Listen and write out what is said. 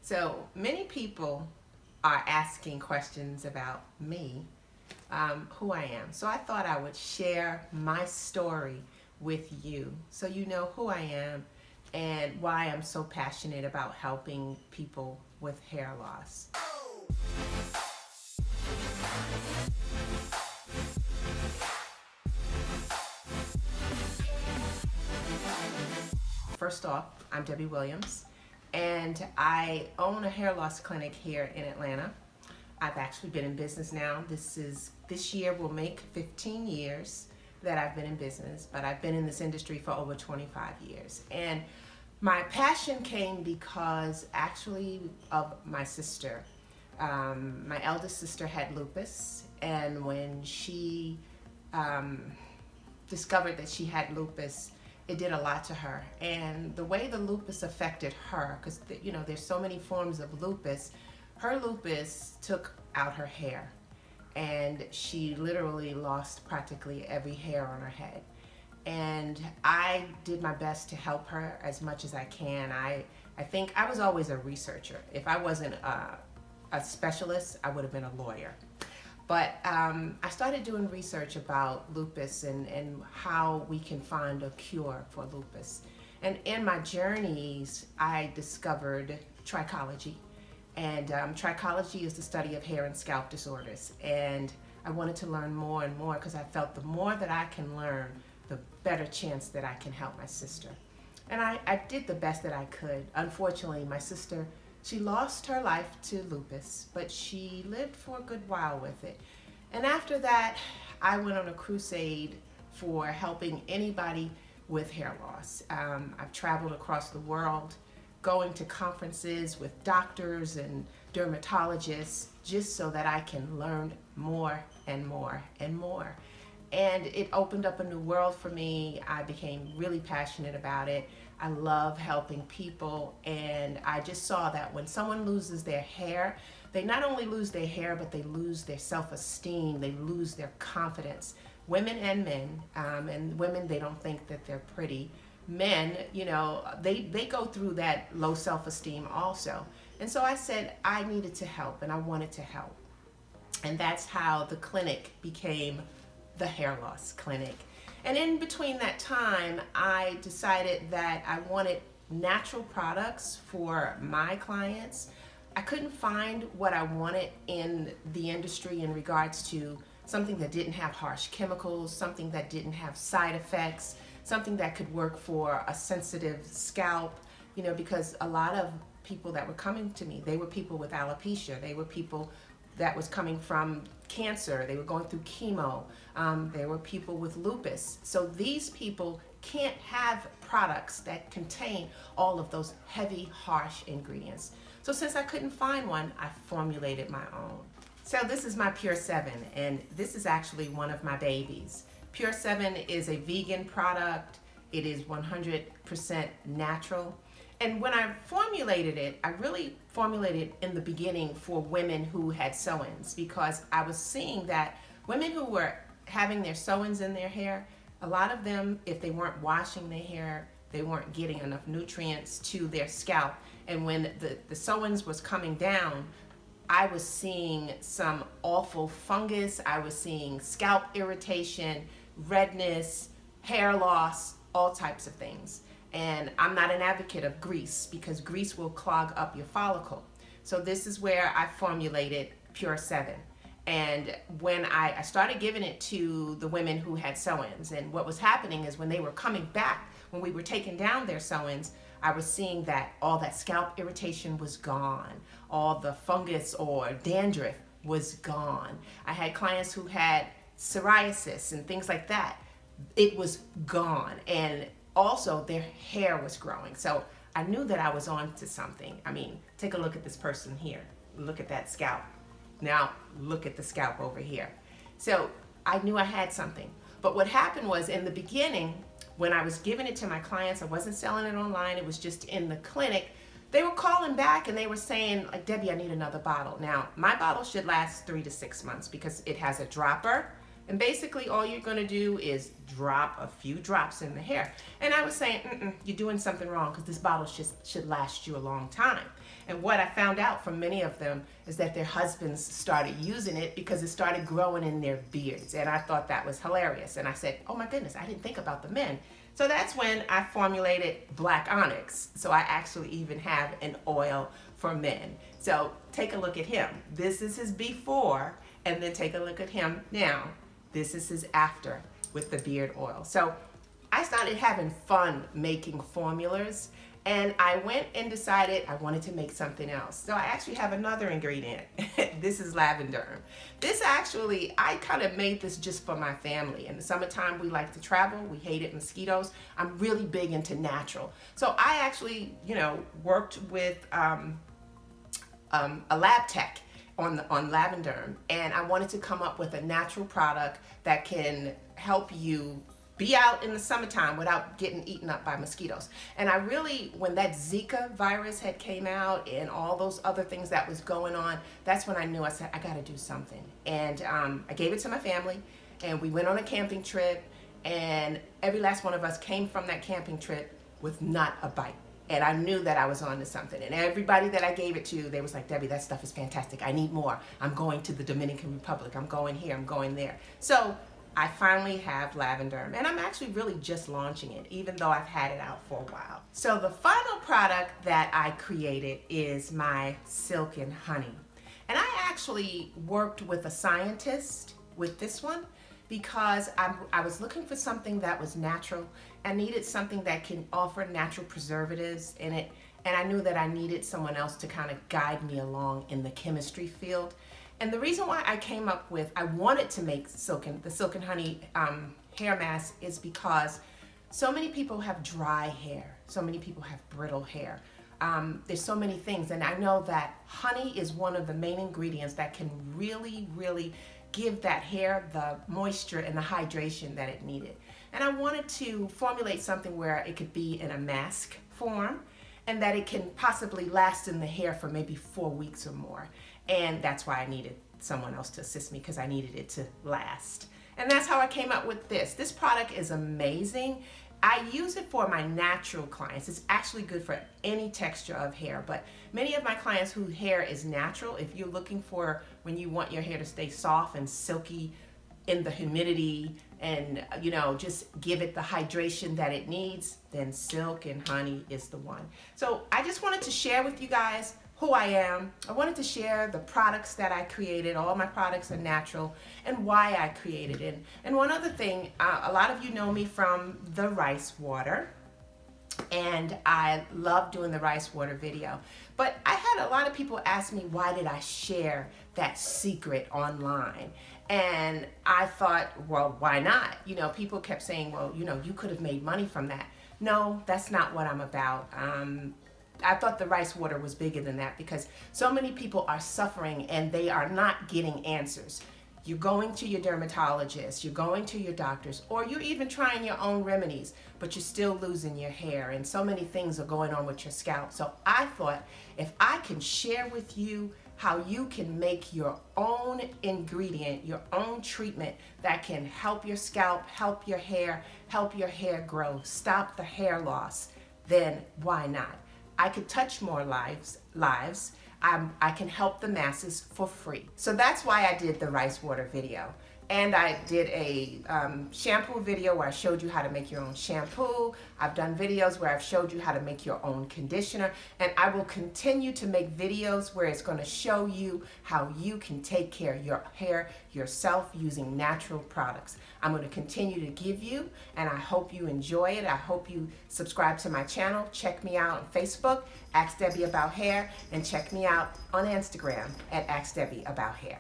So many people are asking questions about me, who I am. So I thought I would share my story with you so you know who I am and why I'm so passionate about helping people with hair loss. First off, I'm Debbie Williams, and I own a hair loss clinic here in Atlanta. I've actually been in business now. This year will make 15 years that I've been in business, but I've been in this industry for over 25 years. And my passion came because actually of my sister. My eldest sister had lupus, and when she discovered that she had lupus, it did a lot to her. And the way the lupus affected her, because there's so many forms of lupus, her lupus took out her hair, and she literally lost practically every hair on her head. And I did my best to help her as much as I can. I think I was always a researcher. If I wasn't a specialist, I would have been a lawyer. But I started doing research about lupus and how we can find a cure for lupus. And in my journeys, I discovered trichology. And trichology is the study of hair and scalp disorders. And I wanted to learn more and more because I felt the more that I can learn, the better chance that I can help my sister. And I did the best that I could. Unfortunately, my sister, she lost her life to lupus, but she lived for a good while with it. And after that, I went on a crusade for helping anybody with hair loss. I've traveled across the world, going to conferences with doctors and dermatologists, just so that I can learn more and more and more. And it opened up a new world for me. I became really passionate about it. I love helping people, and I just saw that when someone loses their hair, they not only lose their hair, but they lose their self-esteem, they lose their confidence. Women and men, and women, they don't think that they're pretty. Men, they go through that low self-esteem also. And so I said I needed to help, and I wanted to help. And that's how the clinic became the hair loss clinic. And in between that time, I decided that I wanted natural products for my clients. I couldn't find what I wanted in the industry in regards to something that didn't have harsh chemicals, something that didn't have side effects, something that could work for a sensitive scalp, because a lot of people that were coming to me, they were people with alopecia, they were people that was coming from cancer, they were going through chemo, there were people with lupus. So these people can't have products that contain all of those heavy, harsh ingredients. So since I couldn't find one, I formulated my own. So this is my Pure 7, and this is actually one of my babies. Pure 7 is a vegan product. It is 100% natural. And when I formulated it, I really formulated in the beginning for women who had sew-ins, because I was seeing that women who were having their sew-ins in their hair, a lot of them, if they weren't washing their hair, they weren't getting enough nutrients to their scalp. And when the sew-ins was coming down, I was seeing some awful fungus, I was seeing scalp irritation, redness, hair loss, all types of things. And I'm not an advocate of grease, because grease will clog up your follicle. So this is where I formulated Pure 7. And when I started giving it to the women who had sew-ins, and what was happening is when they were coming back, when we were taking down their sew-ins, I was seeing that all that scalp irritation was gone. All the fungus or dandruff was gone. I had clients who had psoriasis and things like that. It was gone. And also their hair was growing. So I knew that I was on to something. I mean, take a look at this person here. Look at that scalp. Now look at the scalp over here. So I knew I had something. But what happened was, in the beginning, when I was giving it to my clients, I wasn't selling it online, it was just in the clinic, they were calling back and they were saying, like, Debbie, I need another bottle. Now, my bottle should last 3 to 6 months because it has a dropper, And basically all you're going to do is drop a few drops in the hair. And I was saying, you're doing something wrong, because this bottle should last you a long time. And what I found out from many of them is that their husbands started using it because it started growing in their beards. And I thought that was hilarious. And I said, oh my goodness, I didn't think about the men. So that's when I formulated Black Onyx. So I actually even have an oil for men. So take a look at him. This is his before, and then take a look at him now. This is his after with the beard oil. So I started having fun making formulas, and I went and decided I wanted to make something else. So I actually have another ingredient. This is lavender. This actually, I kind of made this just for my family. In the summertime, we like to travel. We hated mosquitoes. I'm really big into natural. So I actually, worked with a lab tech on lavender, and I wanted to come up with a natural product that can help you be out in the summertime without getting eaten up by mosquitoes. And I really, when that Zika virus had came out and all those other things that was going on, that's when I knew, I said, I gotta do something. And I gave it to my family, and we went on a camping trip, and every last one of us came from that camping trip with not a bite. And I knew that I was on to something. And everybody that I gave it to, they was like, Debbie, that stuff is fantastic. I need more. I'm going to the Dominican Republic. I'm going here. I'm going there. So I finally have lavender. And I'm actually really just launching it, even though I've had it out for a while. So the final product that I created is my Silken honey. And I actually worked with a scientist with this one, because I was looking for something that was natural. I needed something that can offer natural preservatives in it, and I knew that I needed someone else to kind of guide me along in the chemistry field. And the reason why I came up with, I wanted to make the Silken honey hair mask, is because so many people have dry hair, so many people have brittle hair. There's so many things, and I know that honey is one of the main ingredients that can really, really give that hair the moisture and the hydration that it needed. And I wanted to formulate something where it could be in a mask form, and that it can possibly last in the hair for maybe 4 weeks or more. And that's why I needed someone else to assist me, because I needed it to last. And that's how I came up with this. This product is amazing. I use it for my natural clients. It's actually good for any texture of hair, but many of my clients whose hair is natural, if you're looking for when you want your hair to stay soft and silky in the humidity and, just give it the hydration that it needs, then Silken honey is the one. So I just wanted to share with you guys who I am. I wanted to share the products that I created. All my products are natural, and why I created it. And one other thing, a lot of you know me from the rice water, and I love doing the rice water video. But I had a lot of people ask me, why did I share that secret online? And I thought, well, why not? People kept saying, well, you could have made money from that. No, that's not what I'm about. I thought the rice water was bigger than that, because so many people are suffering and they are not getting answers. You're going to your dermatologist, you're going to your doctors, or you're even trying your own remedies, but you're still losing your hair, and so many things are going on with your scalp. So I thought, if I can share with you how you can make your own ingredient, your own treatment that can help your scalp, help your hair grow, stop the hair loss, then why not? I could touch more lives. I can help the masses for free. So that's why I did the rice water video. And I did a shampoo video where I showed you how to make your own shampoo. I've done videos where I've showed you how to make your own conditioner. And I will continue to make videos where it's going to show you how you can take care of your hair yourself using natural products. I'm going to continue to give you, and I hope you enjoy it. I hope you subscribe to my channel. Check me out on Facebook, Ask Debbie About Hair, and check me out on Instagram at Ask Debbie About Hair.